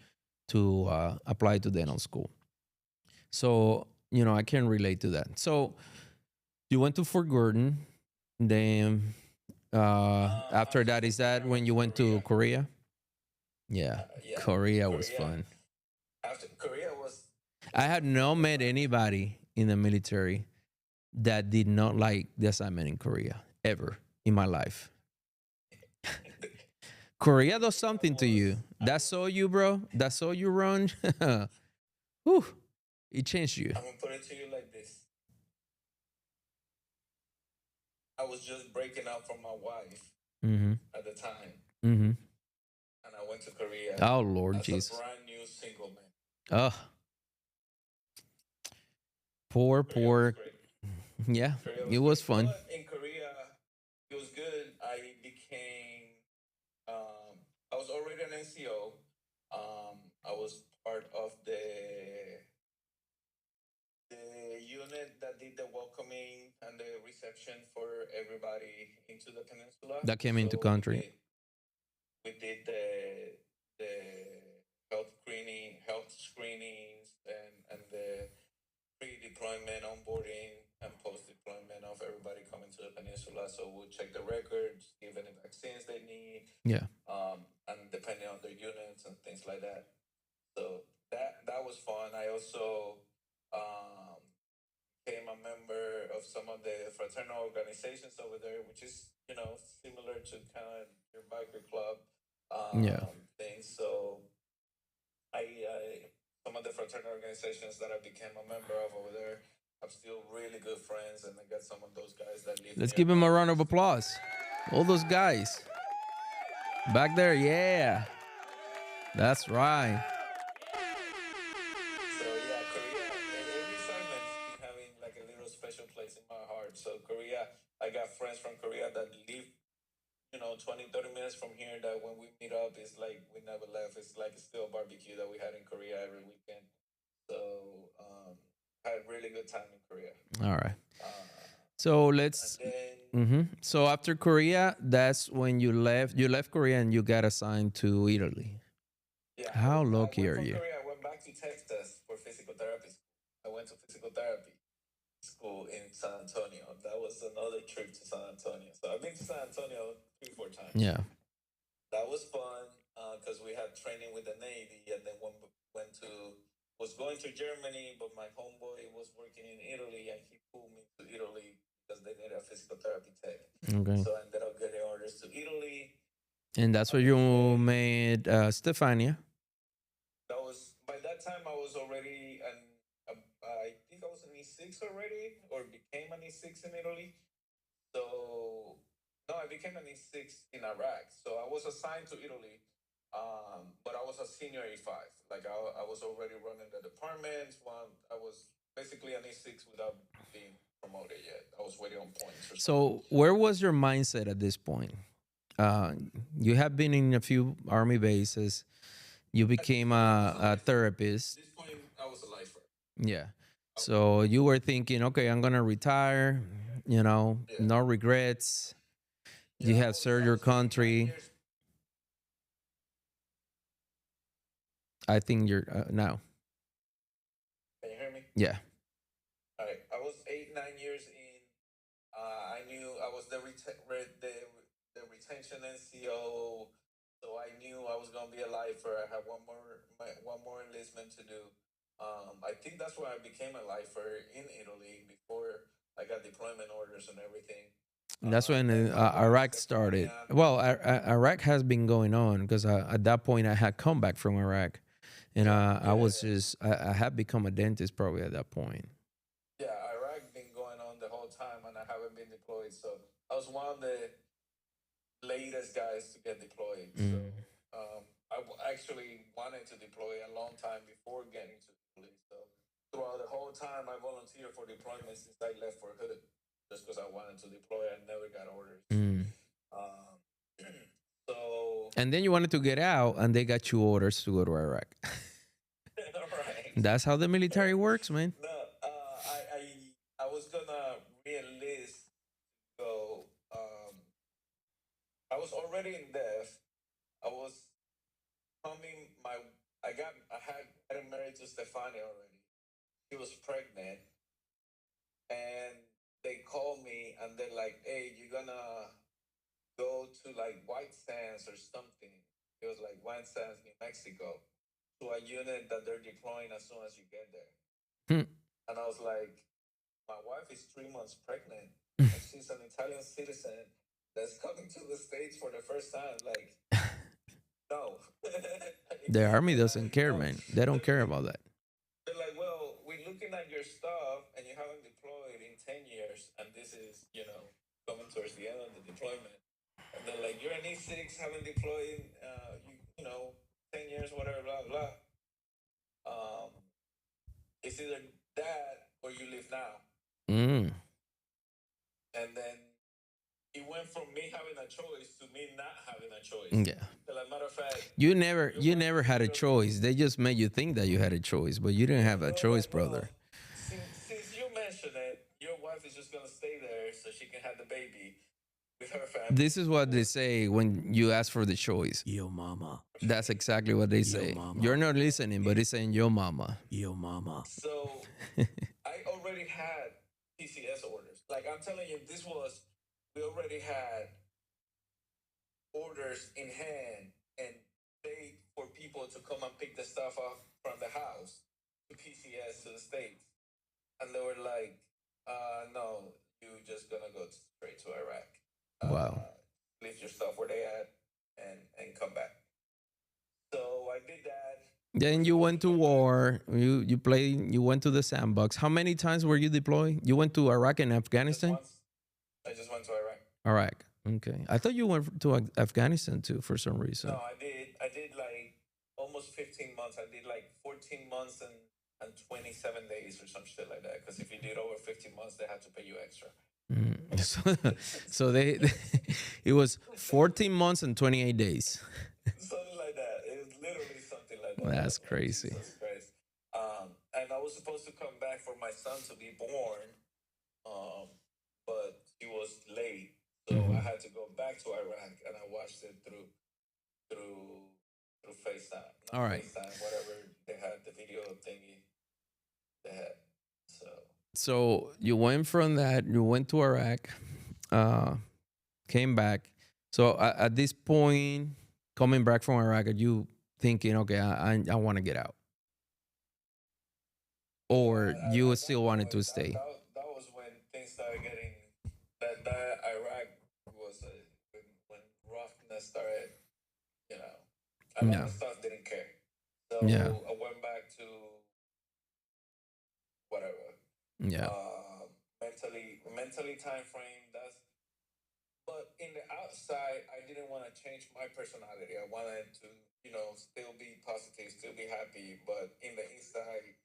to apply to dental school. So I can relate to that. So you went to Fort Gordon, then after
After
that,
Fort
is
Gordon,
that
I went
when
to
you went to
Korea.
Korea? Yeah,
Yeah,
Korea was
Korea.
fun.
After Korea
I
was
had not
was
met
like
anybody in the military that did not like the assignment in Korea ever in my life. Korea does
Korea
something to
was.
you. That's all you, bro. That's all you run. Whew, it changed you.
I'm gonna put it to you like this. I was just breaking up from my wife
Mm-hmm.
at the time,
Mm-hmm.
and I went to Korea
Oh Lord
as a
Jesus.
brand new single man.
Oh, poor,
Korea was
poor.
great.
Yeah,
Korea
it
was
was
great.
fun.
But in Korea, it was good. Um, I was already an NCO. I was part of the unit that did the welcoming and the reception for everybody into the peninsula.
That came into
So
country.
we did the health screenings, and the pre-deployment onboarding and post-deployment of everybody coming to the peninsula. So we'll check the records, give any vaccines they need,
Yeah.
and depending on their units and things like that. So that was fun. I also um, became a member of some of the fraternal organizations over there, which is similar to kind of your biker club
Yeah.
thing. So I some of the fraternal organizations that I became a member of over there, I'm still really good friends, and I got some of those guys that live
Let's give him a
nearby.
round of applause. All those guys back there. Yeah. That's right.
So yeah, Korea. Every assignment's been having like a little special place in my heart. So Korea, I got friends from Korea that live 20, 30 minutes from here, that when we meet up, it's like we never left. It's like still a barbecue that we had in Korea every weekend. So had a really good time in Korea.
All right.
Uh,
So
and
let's.
then
So after Korea, that's when you left. You left Korea and you got assigned to Italy.
yeah,
How
I
lucky
went
are
from
you?
Korea. I went back to Texas for physical therapy school. I went to physical therapy school in San Antonio. That was another trip to San Antonio. So I've been to San Antonio 3, 4 times.
Yeah.
That was fun because we had training with the Navy, and then went to was going to Germany, but my homeboy was working in Italy, and he pulled me to Italy because they needed a physical therapy tech.
Okay.
So I ended up getting orders to Italy.
And that's
I
where
was
you
there.
made Stefania.
That was by that time I was already I think I was an E6 already, or became an E6 in Italy. So no, I became an E6 in Iraq. So I was assigned to Italy, but I was a senior E5. Like I was already running the departments. One, I was basically an E6 without being promoted yet. I was waiting on points or something.
So where was your mindset at this point? Uh, you have been in a few army bases. You
At this
became
point, I was a
a
lifer.
therapist.
At this point, I was a lifer.
Yeah.
I,
So you were thinking, okay, I'm gonna retire.
yeah,
No regrets. You
yeah.
have served
I
your
was 8, 9
country.
years.
I think you're now.
Can you hear me?
Yeah.
All right. I was 8, 9 years in. I knew I was the retention NCO, so I knew I was gonna be a lifer. I had one more enlistment to do. I think that's why I became a lifer in Italy before I got deployment orders and everything.
That's when
Then my wife was
Iraq started.
Stefania.
Well, Iraq has been going on because at that point I had come back from Iraq, and
Yeah,
I
yeah,
was
yeah.
just I had become a dentist probably at that point.
Yeah, Iraq been going on the whole time, and I haven't been deployed. So I was one of the latest guys to get deployed. So
Mm.
actually wanted to deploy a long time before getting to the police. So throughout the whole time, I volunteered for deployment since I left for Hood, just because I wanted to deploy. I never got orders.
Mm.
Um, so
And then you wanted to get out, and they got you orders to go to Iraq.
right.
That's how the military works, man.
No, I was gonna re-enlist. So I was already in death. I was coming. I had gotten married to Stefania already. She was pregnant, and they called me and they're like, "Hey, you're gonna go to like White Sands or something." It was like White Sands, New Mexico, to a unit that they're deploying as soon as you get there.
Hmm.
And I was like, my wife is 3 months pregnant and she's an Italian citizen that's coming to the States for the first time. Like, no.
The army
And
doesn't care,
no.
man. They don't care about that.
They're like, well, we're looking at your stuff and you haven't deployed in 10 years. And this is, coming towards the end of the deployment. And they're like, you're an E6, haven't deployed, 10 years, whatever, blah, blah. Um, it's either that or you live now.
Mm.
And then it went from me having a choice to me not having a choice.
Yeah.
As a matter of fact,
You never had a choice. They just made you think that you had a choice, but you didn't have a
they were
choice,
like, well,
brother.
since you mentioned it, your wife is just gonna stay there so she can have the baby with her
This
family.
is what they say when you ask for the choice.
Yo mama,
That's exactly what they
Yo,
say.
mama.
You're not listening, but it's saying yo mama.
yo mama,
So I already had PCS orders. Like I'm telling you, we already had orders in hand and paid for people to come and pick the stuff up from the house to PCS to the States. And they were like, no, you just gonna go straight to Iraq.
Wow.
Leave your stuff where they at and come back. So I did that.
Then you went to war. You went to the sandbox. How many times were you deployed? You went to Iraq and
Just
Afghanistan?
once. I just went to Iraq.
Iraq. Okay. I thought you went to Afghanistan too for some reason.
No, I did. I did like almost 15 months. I did like 14 months and 27 days or some shit like that. Because if you did over 15 months, they had to pay you extra.
So it was 14 months and 28 days.
Something like that. It was literally something like that.
That's crazy.
Jesus Christ. And I was supposed to come back for my son to be born, but he was late, so I had to go back to Iraq, and I watched it through FaceTime. Not
All right.
FaceTime, whatever they had, the video thingy they had. So
So you went from that, you went to Iraq, uh, came back. So at this point, coming back from Iraq, are you thinking, okay, I want to get out? Or you
at
still
that
wanted to
point,
stay?
that was when things started getting that Iraq was when roughness started. A lot
Yeah.
of stuff didn't care. So
Yeah.
I went back to whatever.
Yeah.
Mentally time frame. But in the outside, I didn't want to change my personality. I wanted to, still be positive, still be happy. But in the inside,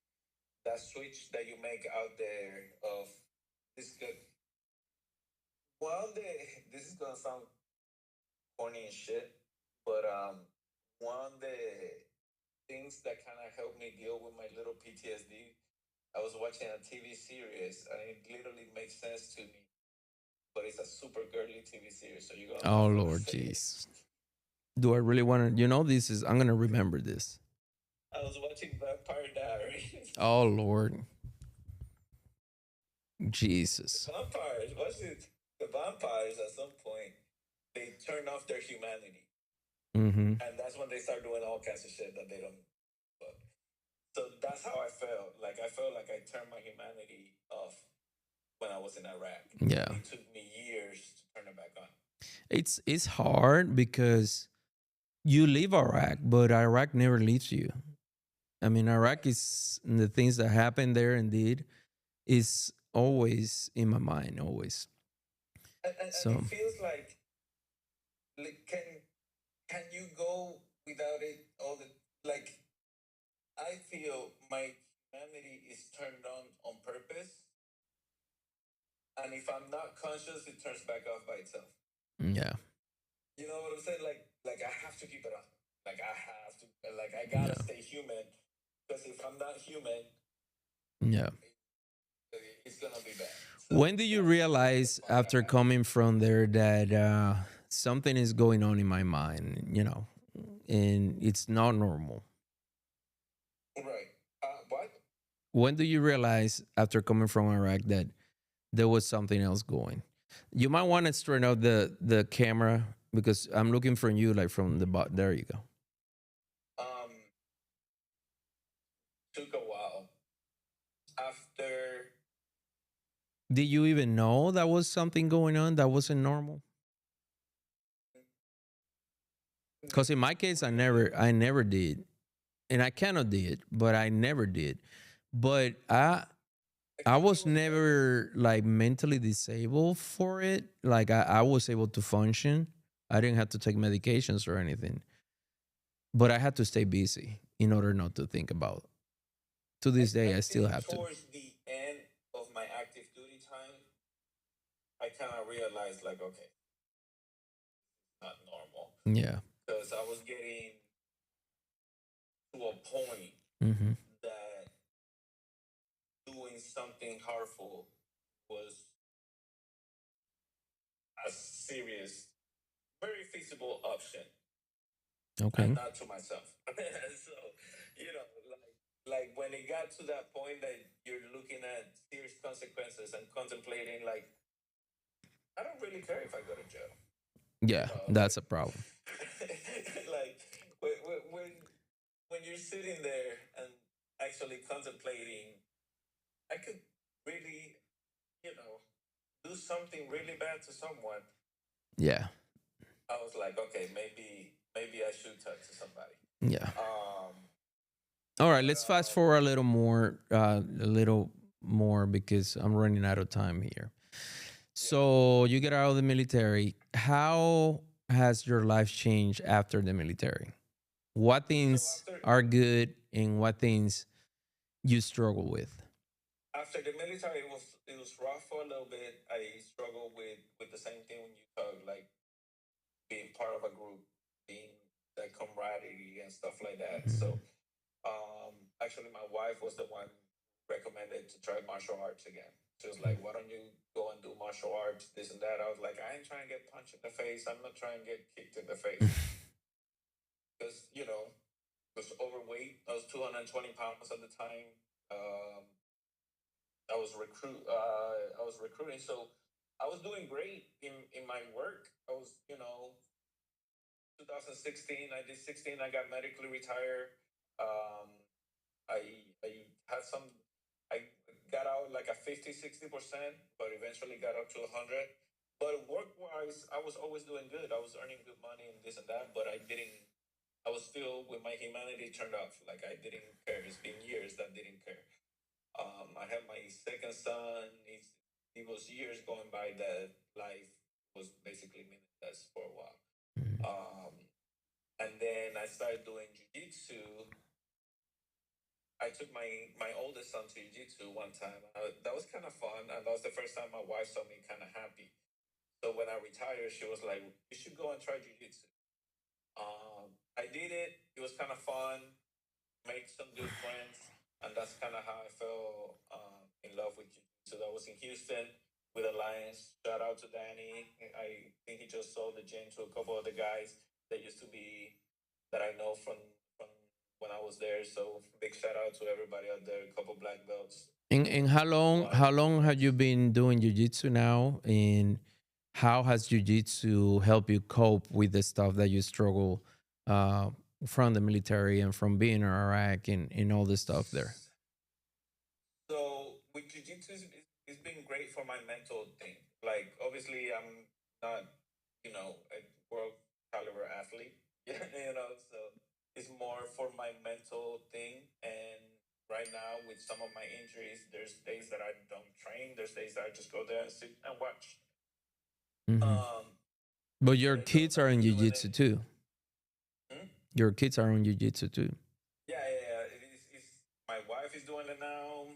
that switch that you make out there of this good. One day, this is gonna sound corny and shit, but one of the things that kind of helped me deal with my little PTSD, I was watching a TV series and it literally makes sense to me, but it's a super girly TV series, so you're gonna
Oh,
laugh when I
Lord,
say it.
jeez. Do I really want to? I'm going to remember this.
I was watching Vampire Diaries.
Oh, Lord. Jesus.
Vampires, what's it? The vampires at some point they turn off their humanity,
Mm-hmm.
and that's when they start doing all kinds of shit that they don't. But so that's how I felt. Like I felt like I turned my humanity off when I was in Iraq.
Yeah.
It took me years to turn it back on.
It's hard because you leave Iraq, but Iraq never leaves you. I mean, Iraq
Right.
is the things that happen there. Indeed, is always in my mind, always.
And
So
it feels like can you go without it all the like I feel my humanity is turned on purpose, and if I'm not conscious, it turns back off by itself.
yeah,
You know what I'm saying? Like I have to keep it on. Like I have to. Like I
yeah,
gotta stay human, because if I'm not human,
yeah.
it's gonna be bad. So
When do you
that's the
realize
part I
after
have.
coming from there that something is going on in my mind? And it's not normal.
Right. What?
When do you realize after coming from Iraq that there was something else going? You might want to straighten out the camera because I'm looking from you like from the bot. There you go.
Um, took a while after.
Did you even know that was something going on that wasn't normal? Because in my case,
Really,
I never did, and I cannot did, but I never did. But I
I think
was
it was nervous.
never like mentally disabled for it. Like I was able to function. I didn't have to take medications or anything, but I had to stay busy in order not to think about. To this day,
I
I still
think
have to.
towards the end of my active duty time, I kind of realized like, okay, not normal,
Yeah.
because I was getting to a point
Hmm.
that doing something harmful was a serious, very feasible option, and
Okay.
not to myself. So, you know, like when it got to that point that you're looking at serious consequences and contemplating, like, I don't really care if I go to jail. You
Yeah,
know,
that's a problem.
like when you're sitting there and actually contemplating, I could really, you know, do something really bad to someone.
Yeah.
I was like, okay, maybe I should talk to somebody.
Yeah.
Um,
All right,
but
let's fast forward a little more because I'm running out of time here.
yeah.
So you get out of the military. How has your life changed after the military? What
So
things are good and what things you struggle with?
after the military, it was rough for a little bit. I struggled with the same thing when you talk, like being part of a group, being that camaraderie and stuff like that.
Mhm.
So actually, my wife was the one recommended to try martial arts again. She was like, "Why don't you go and do martial arts, this and that?" I was like, "I ain't trying to get punched in the face. I'm not trying to get kicked in the face because I was overweight. I was 220 pounds at the time. Um, I was recruiting, so I was doing great in my work. I was 2016. I did 16. I got medically retired. Um, I had some. I got out like a 50-60%, but eventually got up to 100. But work wise, I was always doing good. I was earning good money and this and that, but I didn't. I was still with my humanity turned off. Like I didn't care. It's been years that didn't care. I had my second son. It was years going by that life was basically meaningless for a while.
Mhm.
Um, and then I started doing jujitsu. I took my oldest son to jiu-jitsu one time. That was kind of fun, and that was the first time my wife saw me kind of happy. So when I retired, she was like, "You should go and try jiu-jitsu." I did it. It was kind of fun. Made some good friends, and that's kind of how I fell in love with jiu-jitsu. That was in Houston with Alliance. Shout out to Danny. I think he just sold the gym to a couple of the guys that used to be that I know from when I was there. So big shout out to everybody out there. A couple black belts,
And
a lot of
how
good
long have you
friends.
been doing jiu-jitsu now? And how has jiu-jitsu helped you cope with the stuff that you struggle uh, from the military and from being in Iraq and all the stuff there?
So with jiu-jitsu, it's been great for my mental thing. Like obviously, I'm not, a world caliber athlete. So it's more for my mental thing. And right now, with some of my injuries, there's days that I don't train. There's days that I just go there and sit and watch.
Hmm.
Um,
But
but
your
I do.
kids
I've
are in
been doing
jiu-jitsu
it.
too.
Hmm?
Your kids are on jiu-jitsu too.
Yeah. My wife is doing it now.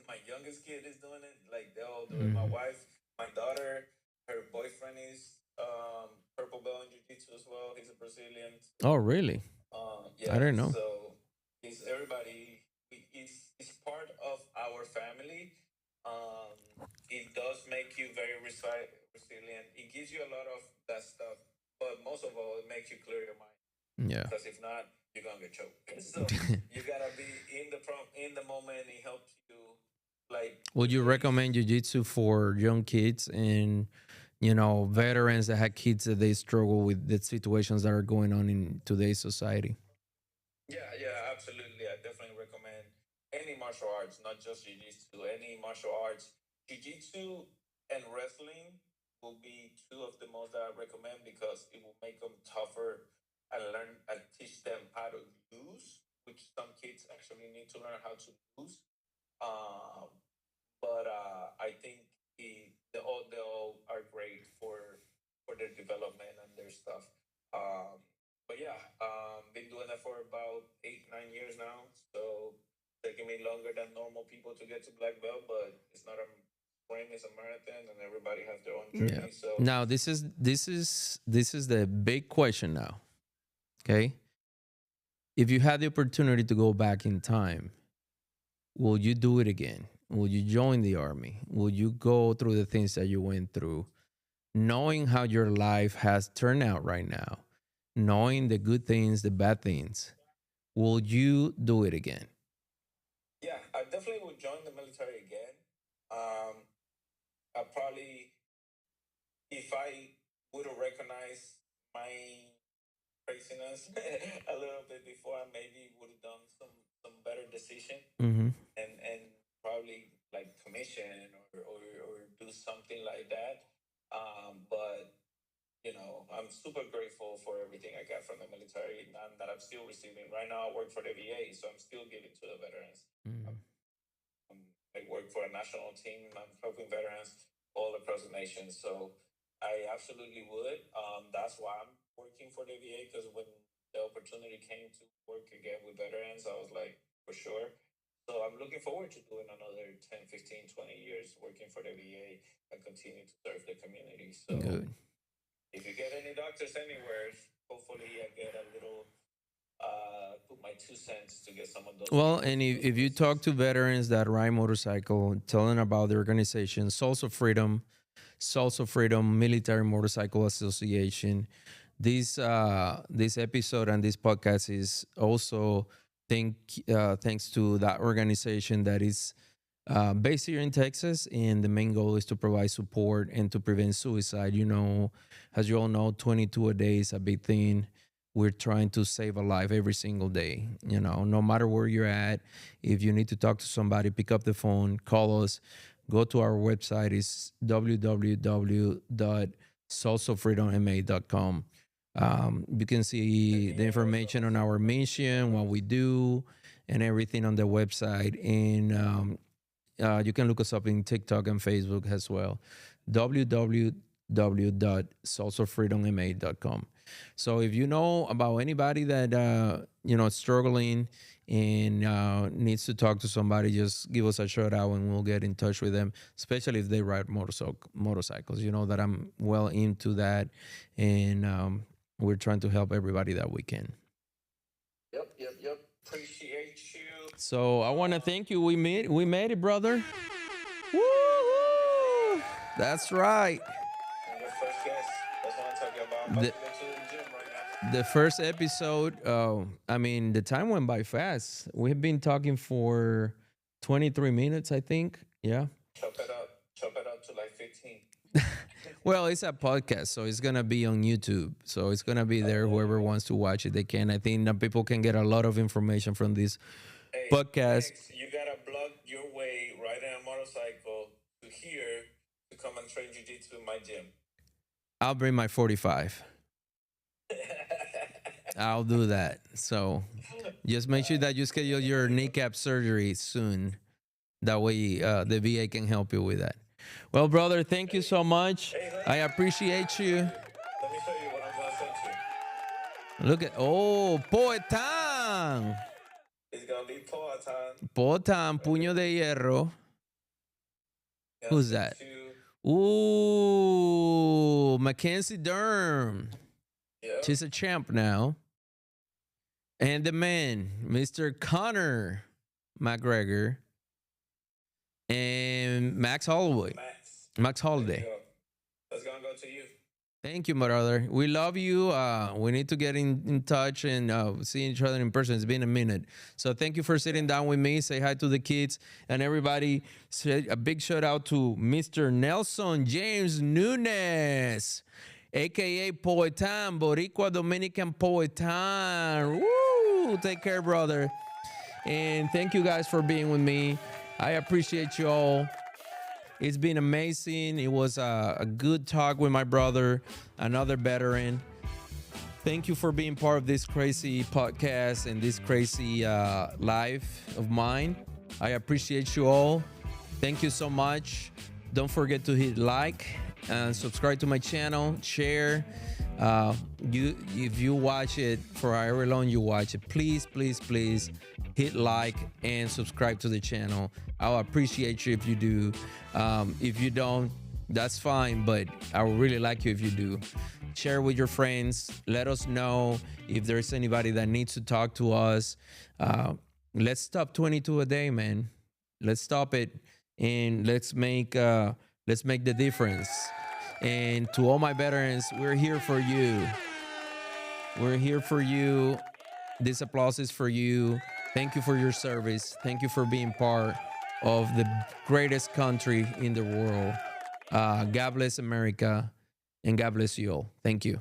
My youngest kid is doing it. Like they all do it. My
Hmm.
wife, my daughter, her boyfriend is purple belt in jiu-jitsu as well. He's a Brazilian.
Oh,
So
really? I
yeah,
don't know.
so it's everybody. It's part of our family. Um, it does make you very resilient. It gives you a lot of that stuff, but most of all, it makes you clear your mind.
Yeah.
Because if not, you're gonna get choked. So you gotta be in the moment. It helps you like
Would you
release.
recommend jiu-jitsu for young kids and veterans that had kids that they struggle with the situations that are going on in today's society?
Yeah, absolutely. I definitely recommend any martial arts, not just jiu-jitsu, any martial arts. Jiu-jitsu and wrestling will be two of the most that I recommend because it will make them tougher and learn and teach them how to lose, which some kids actually need to learn how to lose. Um, but I think they all are great for their development and their stuff. Um, but yeah, been doing that for about 8 9 years now. So taking me longer than normal people to get to black belt, but it's not a sprint; it's a marathon, and everybody has their own
Yeah.
journey. So
Now this is the big question now. Okay. If you had the opportunity to go back in time, will you do it again? Will you join the army? Will you go through the things that you went through? Knowing how your life has turned out right now, knowing the good things, the bad things, will you do it again?
yeah, I definitely would join the military again. Um, I probably, if I would have recognized my craziness a little bit before, I maybe would have done some better decision
Hmm.
and probably like commission or do something like that. But I'm super grateful for everything I got from the military and that I'm still receiving. Right now, I work for the VA, so I'm still giving to the veterans.
Hmm.
I work for a national team. I'm helping veterans all across the nation. So I absolutely would. That's why I'm working for the VA because when the opportunity came to work again with veterans, I was like, for sure. So I'm looking forward to doing another 10, 15, 20 years working for the VA and continue to serve the community. So
Good.
if you get any doctors anywhere, hopefully I get a little, put my 2 cents to get some of those
Well,
people
and
through those
if you talk
places.
to veterans that ride motorcycle, tell them about the organization, Souls of Freedom Military Motorcycle Association. This episode and this podcast is also thank thanks to that organization that is based here in Texas, and the main goal is to provide support and to prevent suicide. As you all know, 22 a day is a big thing. We're trying to save a life every single day. No matter where you're at, if you need to talk to somebody, pick up the phone, call us, go to our website. It's www.soulsofreedomma.com. You can
Check
see
me
the
out also.
information on our mission, what we do, and everything on the website. And you can look us up in TikTok and Facebook as well. www.soulsofreedomma.com. So if you know about anybody that is struggling and needs to talk to somebody, just give us a shout out and we'll get in touch with them. Especially if they ride motorcycles. You know that I'm well into that, and we're trying to help everybody that we can.
Yep. Appreciate you.
So I want to
Um,
thank you. We made it, brother. Woo! That's right.
and your first guest. That's what I'm talking about. I'm about
The
to go to the gym right now.
the first episode. I mean, the time went by fast. We've been talking for 23 minutes, I think. Yeah.
Chop it up. Chop it up to like 15.
Well, it's a podcast, so it's gonna be on YouTube. So it's gonna be
Oh,
there.
there you
Whoever
go.
wants to watch it, they can. I think that people can get a lot of information from this
Hey,
podcast.
next, you gotta block your way riding a motorcycle to here to come and train jiu-jitsu in my gym.
I'll bring my 45. I'll do that. So just make sure that you schedule your kneecap surgery soon. That way, the VA can help you with that. Well, brother, thank you so much.
Hey,
I appreciate you.
let me show you what I'm gonna send you.
Look at Poetan.
It's gonna be part time.
Poetan, puño de hierro. Who's that?
You,
Ooh, Mackenzie Durham.
yeah.
She's a champ now. And the man, Mr. Connor McGregor and Max Holloway. Max Holiday.
That's gonna go to you.
Thank you, my brother. We love you. We need to get in touch and see each other in person. It's been a minute. So thank you for sitting down with me. Say hi to the kids and everybody. Say a big shout out to Mr. Nelson James Nunes, a.k.a. Poetan, Boricua Dominican Poetan. Woo! Take care, brother. And thank you guys for being with me. I appreciate you all. It's been amazing. It was a good talk with my brother, another veteran. Thank you for being part of this crazy podcast and this crazy life of mine. I appreciate you all. Thank you so much. Don't forget to hit like and subscribe to my channel, share. If you watch it for however long you watch it, please hit like and subscribe to the channel. I'll appreciate you if you do. If you don't, that's fine, but I would really like you if you do. Share with your friends. Let us know if there's anybody that needs to talk to us. Let's stop 22 a day, man. Let's stop it and let's make the difference. And to all my veterans, we're here for you. We're here for you. This applause is for you. Thank you for your service. Thank you for being part of the greatest country in the world. God bless America and God bless you all. Thank you.